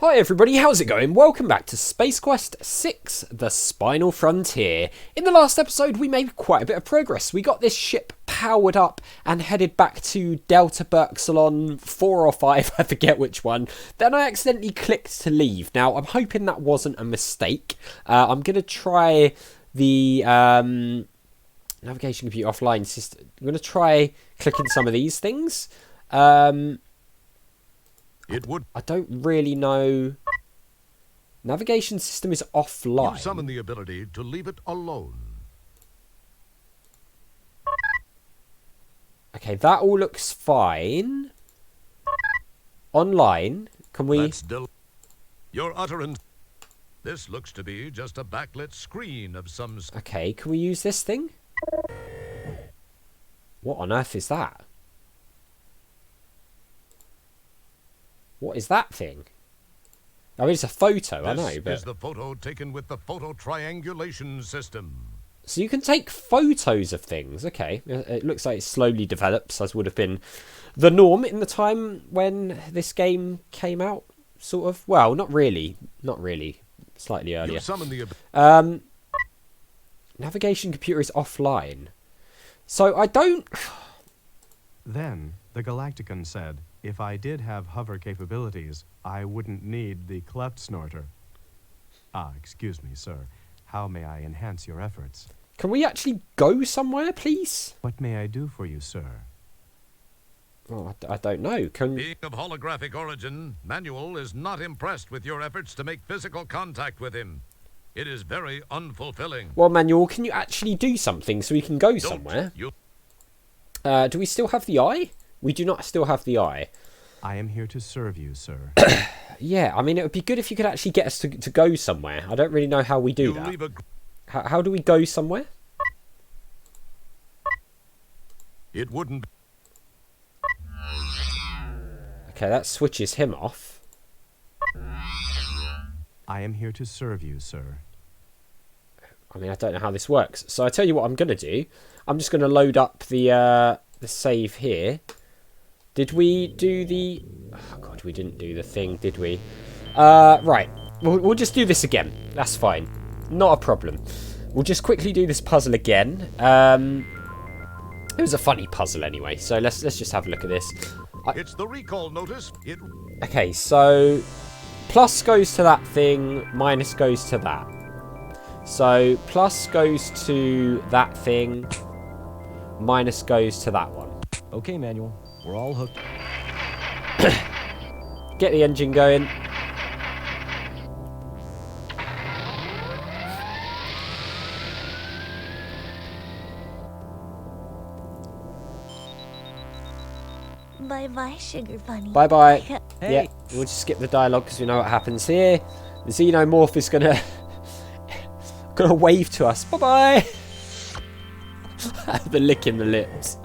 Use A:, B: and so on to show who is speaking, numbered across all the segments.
A: Hi everybody, how's it going? Welcome back to Space Quest 6, the Spinal Frontier. In the last episode we made quite a bit of progress. We got this ship powered up and headed back to Delta Burksilon 4 or 5, I forget which one. Then I accidentally clicked to leave. Now I'm hoping that wasn't a mistake. I'm going to try the navigation computer offline system. I'm going to try clicking some of these things. I don't really know. Navigation system is offline.
B: You summon the ability to leave it alone.
A: Okay, that all looks fine. Online, can we...
B: Your utterance. This looks to be just a backlit screen of some...
A: Okay, can we use this thing? What on earth is that? What is that thing? I mean, it's a photo, I know, but...
B: This is the photo taken with the photo triangulation system.
A: So you can take photos of things. Okay, it looks like it slowly develops, as would have been the norm in the time when this game came out, sort of. Well, not really. Not really. Slightly earlier.
B: You summon the...
A: Navigation computer is offline. So I don't...
C: Then, the Galactican said, if I did have hover capabilities, I wouldn't need the cleft snorter. Ah, excuse me, sir. How may I enhance your efforts?
A: Can we actually go somewhere, please?
C: What may I do for you, sir?
A: Oh, I don't know. Can...
B: Being of holographic origin, Manuel is not impressed with your efforts to make physical contact with him. It is very unfulfilling.
A: Well, Manuel, can you actually do something so we can go somewhere? Do we still have the eye? We do not still have the eye.
C: I am here to serve you, sir.
A: Yeah, I mean, it would be good if you could actually get us to go somewhere. I don't really know how we do that. How do we go somewhere?
B: It wouldn't...
A: Okay, that switches him off.
C: I am here to serve you, sir.
A: I mean, I don't know how this works. So I tell you what I'm going to do. I'm just going to load up the save here. Did we do the... Oh, God, we didn't do the thing, did we? Right. We'll just do this again. That's fine. Not a problem. We'll just quickly do this puzzle again. It was a funny puzzle anyway, so let's just have a look at this.
B: It's the recall notice.
A: Okay, so plus goes to that thing, minus goes to that. So plus goes to that thing, minus goes to that one.
D: Okay, Manuel. We're all hooked.
A: Get the engine going.
E: Bye-bye, sugar bunny.
A: Bye-bye.
D: Hey.
A: Yeah, we'll just skip the dialogue because we know what happens here. The xenomorph is gonna wave to us. Bye-bye. The lick in the lips.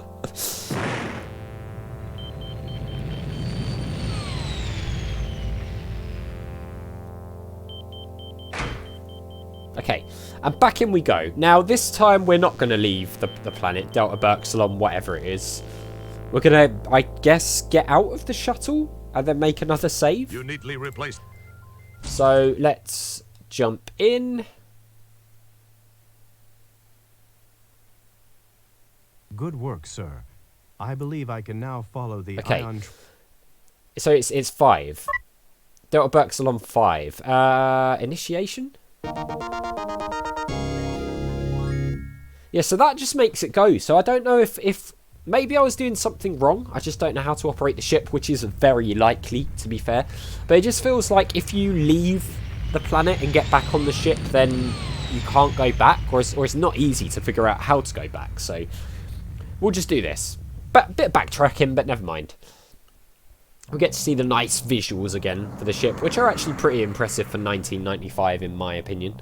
A: Okay, and back in we go. Now, this time we're not going to leave the planet, Delta Burksilon, whatever it is. We're going to, I guess, get out of the shuttle and then make another save.
B: You neatly replaced.
A: So, let's jump in.
C: Good work, sir. I believe I can now follow the ion...
A: So it's 5. Delta Burksilon 5. Initiation? Yeah, so that just makes it go. So I don't know if maybe I was doing something wrong. I just don't know how to operate the ship, which is very likely, to be fair. But it just feels like if you leave the planet and get back on the ship, then you can't go back, or it's not easy to figure out how to go back. So we'll just do this. But bit of backtracking, but never mind. We'll get to see the nice visuals again for the ship, which are actually pretty impressive for 1995, in my opinion.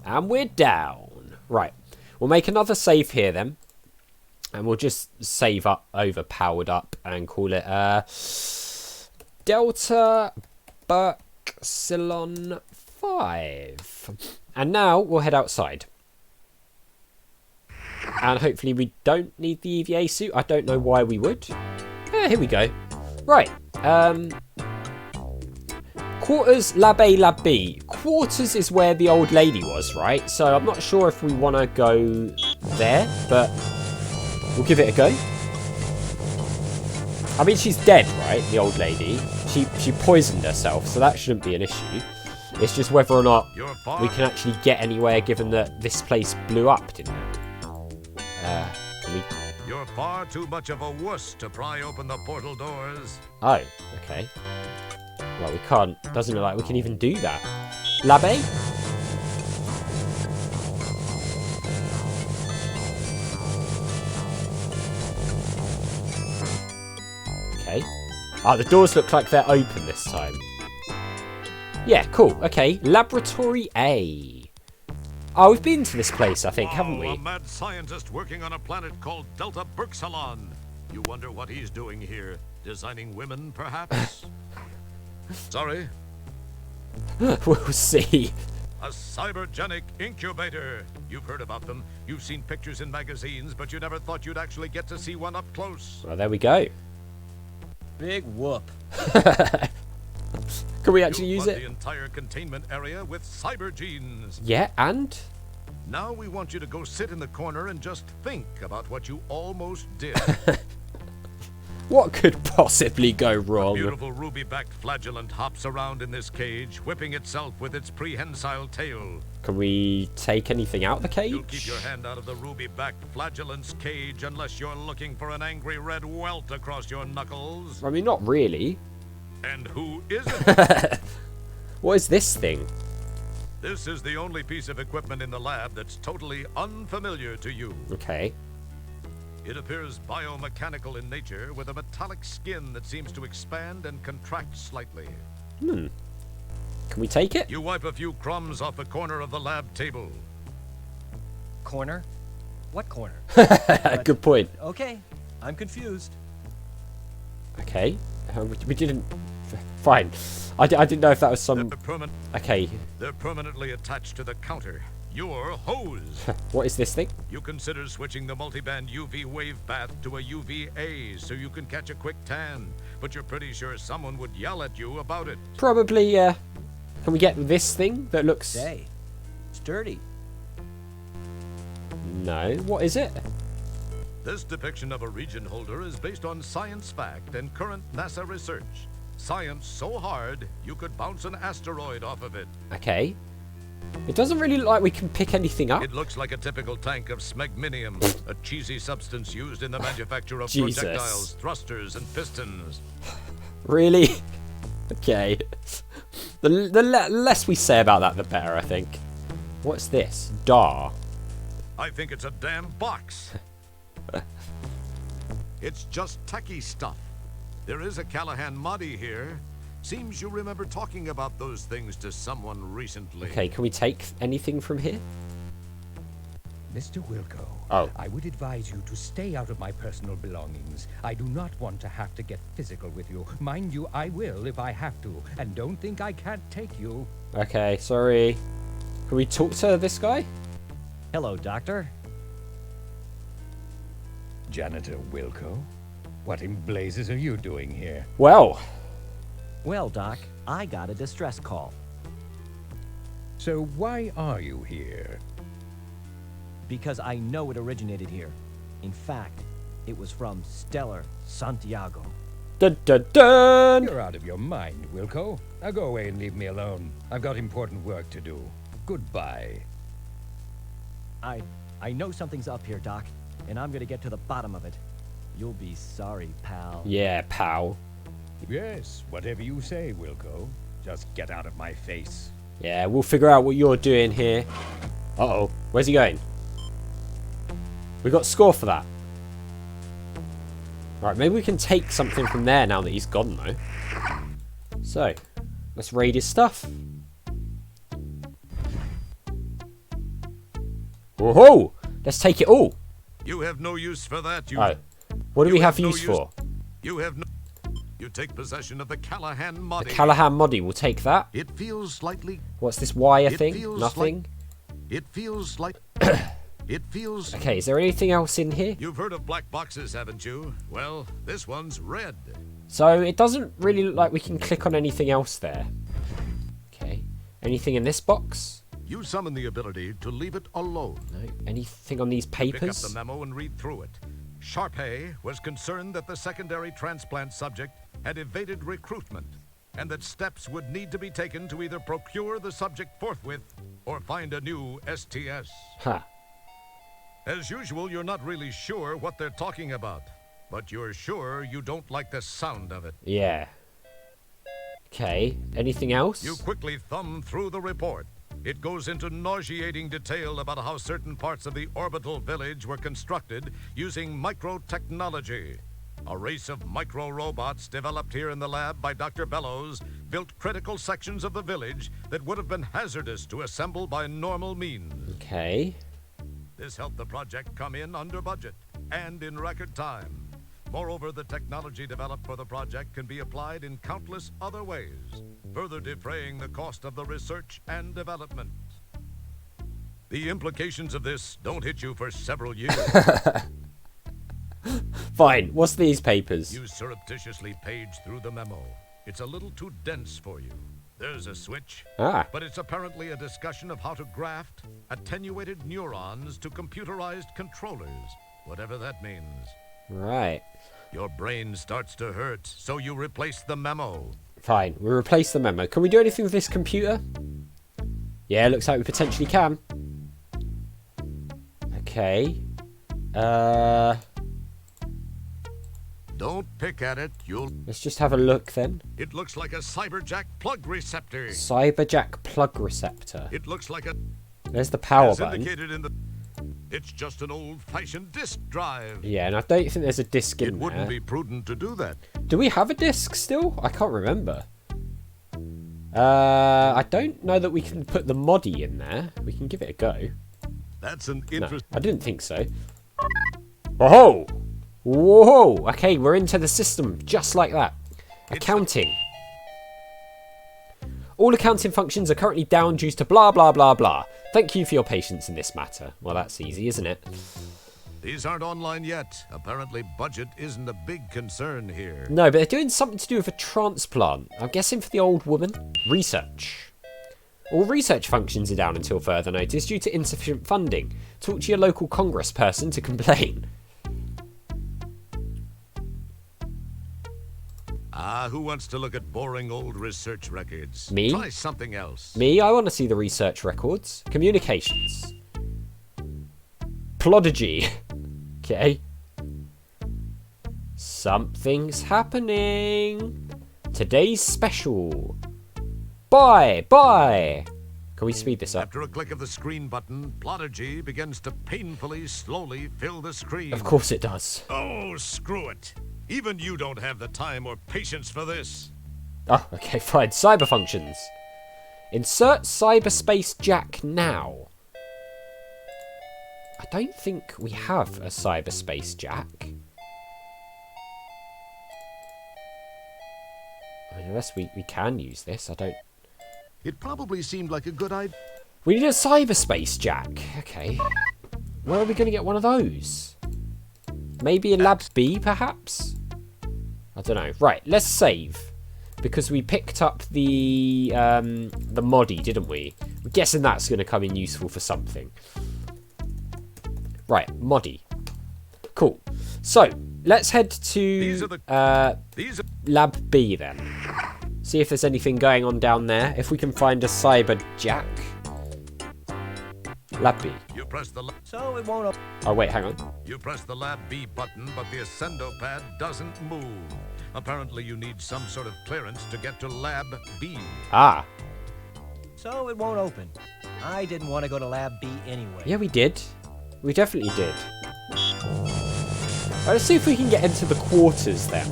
A: And we're down. Right. We'll make another save here then. And we'll just save up over powered up and call it Delta Burksilon 5. And now we'll head outside. And hopefully we don't need the EVA suit. I don't know why we would. Yeah, here we go. Right. Quarters, Lab A, Lab B. Quarters is where the old lady was, right? So I'm not sure if we want to go there, but we'll give it a go. I mean, she's dead, right? The old lady. She poisoned herself, so that shouldn't be an issue. It's just whether or not we can actually get anywhere, given that this place blew up, didn't it?
B: You're far too much of a wuss to pry open the portal doors.
A: Oh, okay. Well, we can't. Doesn't look like we can even do that. Lab A? Okay. Ah, the doors look like they're open this time. Yeah, cool. Okay, Laboratory A. Oh, we've been to this place, I think, haven't we?
B: A mad scientist working on a planet called Delta Burksilon. You wonder what he's doing here? Designing women, perhaps? Sorry?
A: We'll see.
B: A cybergenic incubator. You've heard about them. You've seen pictures in magazines, but you never thought you'd actually get to see one up close.
A: Well, there we go.
D: Big whoop.
A: Can we actually use
B: flood
A: it?
B: the entire containment area with cyber genes.
A: Yeah, and?
B: Now we want you to go sit in the corner and just think about what you almost did.
A: What could possibly go
B: A
A: wrong?
B: beautiful ruby-backed flagellant hops around in this cage, whipping itself with its prehensile tail.
A: Can we take anything out of the cage?
B: You'll keep your hand out of the ruby-backed flagellant's cage unless you're looking for an angry red welt across your knuckles.
A: I mean, not really.
B: And who isn't?
A: What is this thing?
B: This is the only piece of equipment in the lab that's totally unfamiliar to you.
A: Okay.
B: It appears biomechanical in nature, with a metallic skin that seems to expand and contract slightly.
A: Can we take it?
B: You wipe a few crumbs off the corner of the lab table.
D: Corner? What corner?
A: Good point.
D: Okay, I'm confused.
A: Okay. We didn't... Fine. I didn't know if that was some... Okay.
B: They're permanently attached to the counter. Your hose.
A: What is this thing?
B: You consider switching the multiband UV wave bath to a UVA so you can catch a quick tan, but you're pretty sure someone would yell at you about it.
A: Probably, yeah. Can we get this thing that looks...
D: Hey, it's dirty.
A: No. What is it?
B: This depiction of a region holder is based on science fact and current NASA research. Science so hard, you could bounce an asteroid off of it.
A: Okay. It doesn't really look like we can pick anything up.
B: It looks like a typical tank of smegminium, a cheesy substance used in the manufacture of
A: Jesus.
B: projectiles, thrusters, and pistons.
A: Really? Okay. The less we say about that, the better, I think. What's this? Dar.
B: I think it's a damn box. It's just techie stuff. There is a Callahan Moddie here. Seems you remember talking about those things to someone recently.
A: Okay, can we take anything from here?
E: Mr. Wilco,
A: Oh.
E: I would advise you to stay out of my personal belongings. I do not want to have to get physical with you. Mind you, I will if I have to. And don't think I can't take you.
A: Okay, sorry. Can we talk to this guy?
D: Hello, Doctor.
E: Janitor Wilco, what in blazes are you doing here?
A: Well,
D: Well, Doc, I got a distress call.
E: So why are you here?
D: Because I know it originated here. In fact, it was from Stellar Santiago.
A: dun dun dun!
E: You're out of your mind, Wilco. Now go away and leave me alone. I've got important work to do. Goodbye.
D: I know something's up here, Doc, and I'm gonna get to the bottom of it. You'll be sorry, pal.
A: Yeah, pal.
E: Yes, whatever you say, Wilco. Just get out of my face.
A: Yeah, we'll figure out what you're doing here. Uh-oh. Where's he going? We got score for that. Right, maybe we can take something from there now that he's gone, though. So, let's raid his stuff. Whoa! Let's take it all.
B: You have no use for that. You.
A: Oh. What do we have
B: no
A: use for?
B: You have no. You take possession of the Callahan Moddie.
A: The Callahan Moddie, we'll take that.
B: It feels slightly.
A: What's this wire
B: It
A: thing?
B: feels
A: Nothing.
B: It feels like. It feels...
A: Okay, is there anything else in here?
B: You've heard of black boxes, haven't you? Well, this one's red.
A: So it doesn't really look like we can click on anything else there. Okay. Anything in this box?
B: You summon the ability to leave it alone.
A: No. Anything on these papers?
B: Pick up the memo and read through it. Sharpay was concerned that the secondary transplant subject had evaded recruitment, and that steps would need to be taken to either procure the subject forthwith or find a new STS.
A: Huh.
B: As usual, you're not really sure what they're talking about, but you're sure you don't like the sound of it.
A: Yeah. Okay. Anything else?
B: You quickly thumb through the report. It goes into nauseating detail about how certain parts of the orbital village were constructed using microtechnology. A race of micro-robots developed here in the lab by Dr. Bellows built critical sections of the village that would have been hazardous to assemble by normal means.
A: Okay.
B: This helped the project come in under budget and in record time. Moreover, the technology developed for the project can be applied in countless other ways, further defraying the cost of the research and development. The implications of this don't hit you for several years.
A: Fine. What's these papers?
B: You surreptitiously page through the memo. It's a little too dense for you. There's a switch,
A: Ah.
B: but it's apparently a discussion of how to graft attenuated neurons to computerized controllers, whatever that means.
A: Right.
B: Your brain starts to hurt, so you replace the memo.
A: Fine. We'll replace the memo. Can we do anything with this computer? Yeah, looks like we potentially can. Okay.
B: Don't pick at it,
A: Let's just have a look then.
B: It looks like a Cyberjack plug receptor.
A: Cyberjack plug receptor.
B: It looks like a...
A: There's the power
B: as
A: button.
B: indicated in the... It's just an old-fashioned disk drive.
A: Yeah, and I don't think there's a disc in
B: It wouldn't
A: there.
B: be prudent to do that.
A: Do we have a disc still? I can't remember. I don't know that we can put the Moddie in there. We can give it a go.
B: That's an
A: No,
B: interest...
A: I didn't think so. Oh! Whoa! Okay, we're into the system just like that. Accounting. All accounting functions are currently down due to blah blah blah blah. Thank you for your patience in this matter. Well, that's easy, isn't it?
B: These aren't online yet. Apparently budget isn't a big concern here.
A: No, but they're doing something to do with a transplant. I'm guessing for the old woman. Research. All research functions are down until further notice due to insufficient funding. Talk to your local congressperson to complain.
B: Who wants to look at boring old research records?
A: Me?
B: Try something else.
A: Me, I want to see the research records. Communications. Prodigy. Okay. Something's happening. Today's special. Buy. Can we speed this up?
B: After a click of the screen button, Prodigy begins to painfully, slowly fill the screen.
A: Of course it does.
B: Oh, screw it. Even you don't have the time or patience for this.
A: Oh, okay, fine. Cyber functions. Insert cyberspace jack now. I don't think we have a cyberspace jack. I mean, unless we can use this, I don't...
B: It probably seemed like a good idea.
A: We need a cyberspace jack. Okay. Where are we going to get one of those? Maybe in Lab B, perhaps? I don't know. Right, let's save. Because we picked up the Moddie, didn't we? I'm guessing that's going to come in useful for something. Right, Moddie. Cool. So, let's head to Lab B then. See if there's anything going on down there. If we can find a Cyberjack. Lab B.
B: You press the
D: So it won't.
A: Oh, wait, hang on.
B: You press the Lab B button, but the Ascendo pad doesn't move. Apparently you need some sort of clearance to get to Lab B.
A: Ah.
D: So it won't open. I didn't want to go to Lab B anyway.
A: Yeah, we did. We definitely did. Right, let's see if we can get into the quarters then.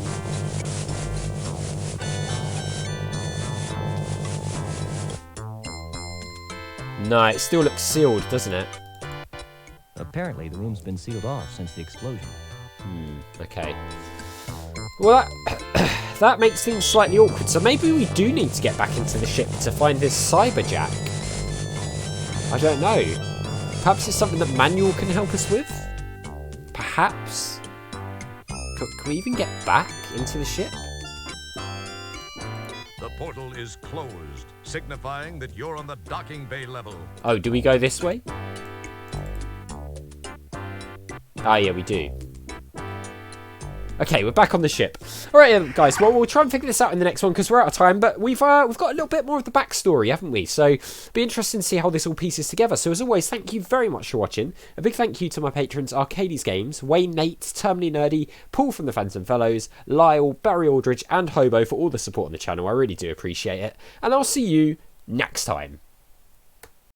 A: No, it still looks sealed, doesn't it?
D: Apparently the room's been sealed off since the explosion.
A: Okay. Well, that makes things slightly awkward. So maybe we do need to get back into the ship to find this Cyberjack. I don't know. Perhaps it's something that Manual can help us with? Perhaps? Can we even get back into the ship?
B: The portal is closed, signifying that you're on the docking bay level.
A: Oh, do we go this way? Ah, yeah, we do. Okay, we're back on the ship. All right, guys. Well, we'll try and figure this out in the next one because we're out of time. But we've got a little bit more of the backstory, haven't we? So, be interesting to see how this all pieces together. So, as always, thank you very much for watching. A big thank you to my patrons: Arcades Games, Wayne, Nate, Terminally Nerdy, Paul from the Phantom Fellows, Lyle, Barry Aldridge, and Hobo for all the support on the channel. I really do appreciate it. And I'll see you next time.